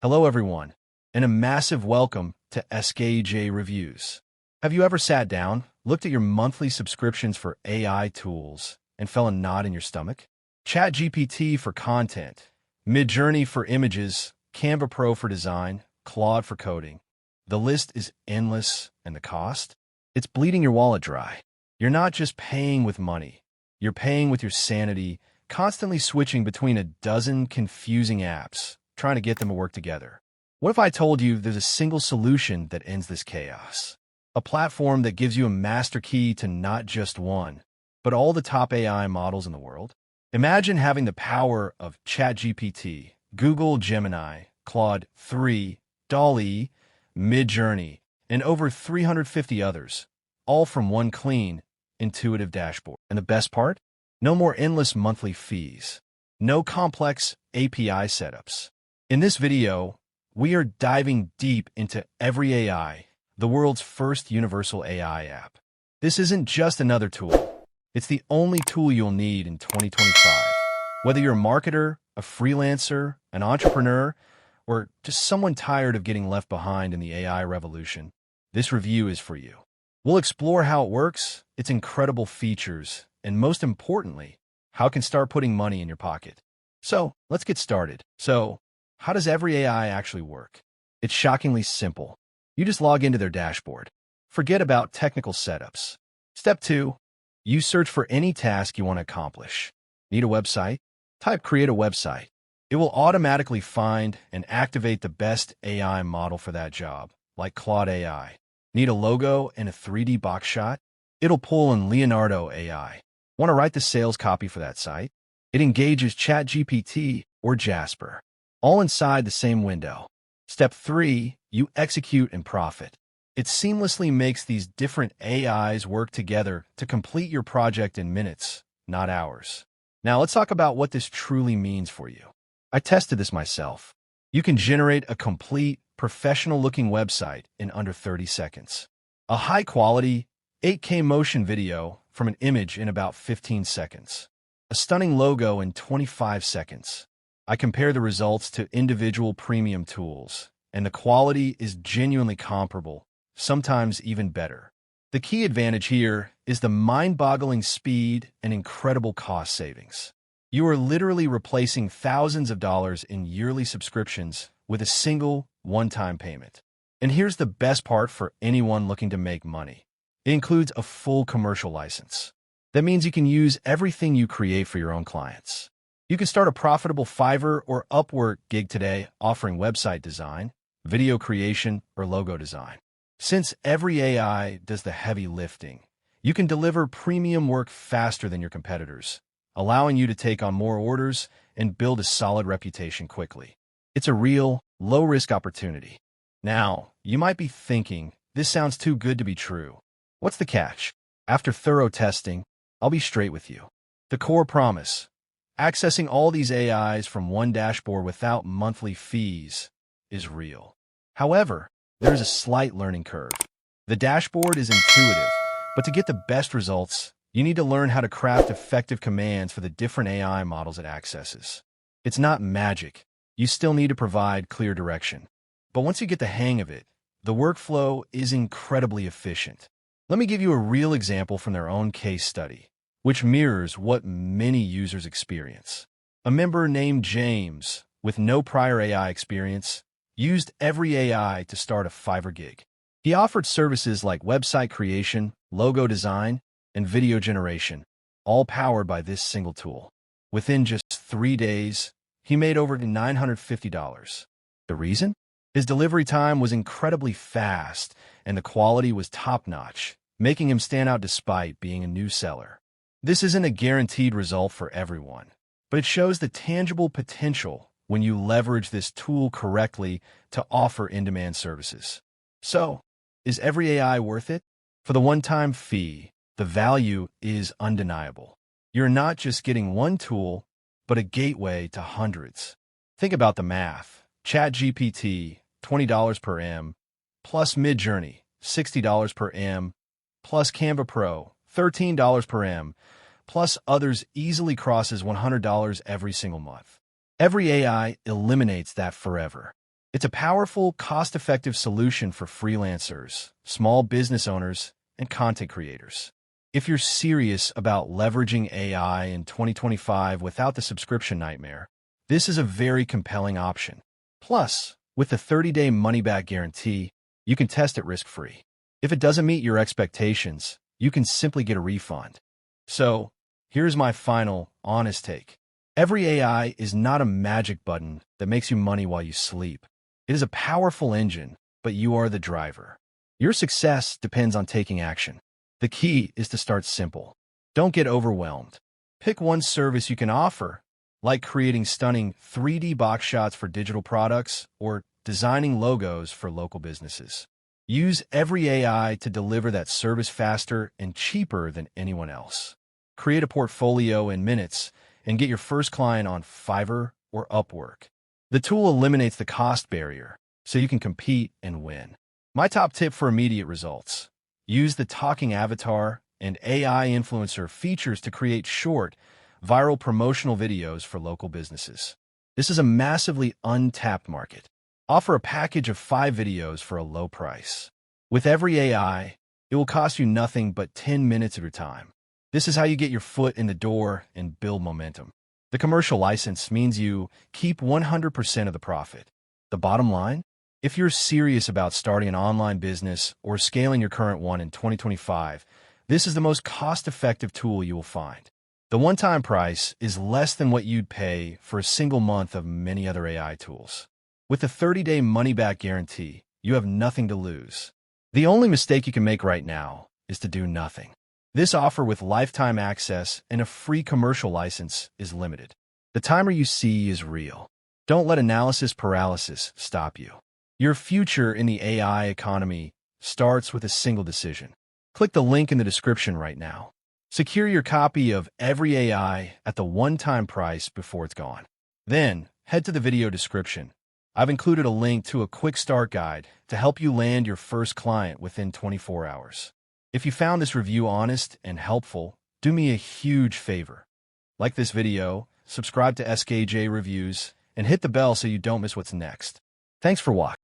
Hello, everyone, and a massive welcome to SKJ Reviews. Have you ever sat down, looked at your monthly subscriptions for AI tools, and felt a knot in your stomach? ChatGPT for content, Midjourney for images, Canva Pro for design, Claude for coding. The list is endless, and the cost? It's bleeding your wallet dry. You're not just paying with money. You're paying with your sanity, constantly switching between a dozen confusing apps, trying to get them to work together. What if I told you there's a single solution that ends this chaos? A platform that gives you a master key to not just one, but all the top AI models in the world? Imagine having the power of ChatGPT, Google Gemini, Claude 3, DALL-E, Midjourney, and over 350 others, all from one clean, intuitive dashboard. And the best part? No more endless monthly fees. No complex API setups. In this video, we are diving deep into Every AI, the world's first universal AI app. This isn't just another tool. It's the only tool you'll need in 2025. Whether you're a marketer, a freelancer, an entrepreneur, or just someone tired of getting left behind in the AI revolution, this review is for you. We'll explore how it works, its incredible features, and most importantly, how it can start putting money in your pocket. So, let's get started. How does Every AI actually work? It's shockingly simple. You just log into their dashboard. Forget about technical setups. Step 2. You search for any task you want to accomplish. Need a website? Type Create a Website. It will automatically find and activate the best AI model for that job, like Claude AI. Need a logo and a 3D box shot? It'll pull in Leonardo AI. Want to write the sales copy for that site? It engages ChatGPT or Jasper, all inside the same window. Step 3, you execute and profit. It seamlessly makes these different AIs work together to complete your project in minutes, not hours. Now let's talk about what this truly means for you. I tested this myself. You can generate a complete, professional-looking website in under 30 seconds. A high-quality, 8K motion video from an image in about 15 seconds. A stunning logo in 25 seconds. I compare the results to individual premium tools, and the quality is genuinely comparable, sometimes even better. The key advantage here is the mind-boggling speed and incredible cost savings. You are literally replacing thousands of dollars in yearly subscriptions with a single, one-time payment. And here's the best part for anyone looking to make money. It includes a full commercial license. That means you can use everything you create for your own clients. You can start a profitable Fiverr or Upwork gig today offering website design, video creation, or logo design. Since Every AI does the heavy lifting, you can deliver premium work faster than your competitors, allowing you to take on more orders and build a solid reputation quickly. It's a real, low-risk opportunity. Now, you might be thinking, this sounds too good to be true. What's the catch? After thorough testing, I'll be straight with you. The core promise: accessing all these AIs from one dashboard without monthly fees is real. However, there is a slight learning curve. The dashboard is intuitive, but to get the best results, you need to learn how to craft effective commands for the different AI models it accesses. It's not magic. You still need to provide clear direction. But once you get the hang of it, the workflow is incredibly efficient. Let me give you a real example from their own case study, which mirrors what many users experience. A member named James, with no prior AI experience, used Every AI to start a Fiverr gig. He offered services like website creation, logo design, and video generation, all powered by this single tool. Within just 3 days, he made over $950. The reason? His delivery time was incredibly fast, and the quality was top-notch, making him stand out despite being a new seller. This isn't a guaranteed result for everyone, but it shows the tangible potential when you leverage this tool correctly to offer in-demand services. So, is Every AI worth it? For the one-time fee, the value is undeniable. You're not just getting one tool, but a gateway to hundreds. Think about the math. ChatGPT, $20 per M, plus Midjourney, $60 per M, plus Canva Pro, $13 per M, plus others easily crosses $100 every single month. Every AI eliminates that forever. It's a powerful, cost-effective solution for freelancers, small business owners, and content creators. If you're serious about leveraging AI in 2025 without the subscription nightmare, this is a very compelling option. Plus, with the 30-day money-back guarantee, you can test it risk-free. If it doesn't meet your expectations, you can simply get a refund. So, here's my final, honest take. Every AI is not a magic button that makes you money while you sleep. It is a powerful engine, but you are the driver. Your success depends on taking action. The key is to start simple. Don't get overwhelmed. Pick one service you can offer, like creating stunning 3D box shots for digital products or designing logos for local businesses. Use every AI to deliver that service faster and cheaper than anyone else. Create a portfolio in minutes and get your first client on Fiverr or Upwork. The tool eliminates the cost barrier, so you can compete and win. My top tip for immediate results: use the talking avatar and AI influencer features to create short, viral promotional videos for local businesses. This is a massively untapped market. Offer a package of 5 videos for a low price. With every AI, it will cost you nothing but 10 minutes of your time. This is how you get your foot in the door and build momentum. The commercial license means you keep 100% of the profit. The bottom line? If you're serious about starting an online business or scaling your current one in 2025, this is the most cost-effective tool you will find. The one-time price is less than what you'd pay for a single month of many other AI tools. With the 30-day money-back guarantee, you have nothing to lose. The only mistake you can make right now is to do nothing. This offer with lifetime access and a free commercial license is limited. The timer you see is real. Don't let analysis paralysis stop you. Your future in the AI economy starts with a single decision. Click the link in the description right now. Secure your copy of every AI at the one-time price before it's gone. Then, head to the video description. I've included a link to a quick start guide to help you land your first client within 24 hours. If you found this review honest and helpful, do me a huge favor. Like this video, subscribe to SKJ Reviews, and hit the bell so you don't miss what's next. Thanks for watching.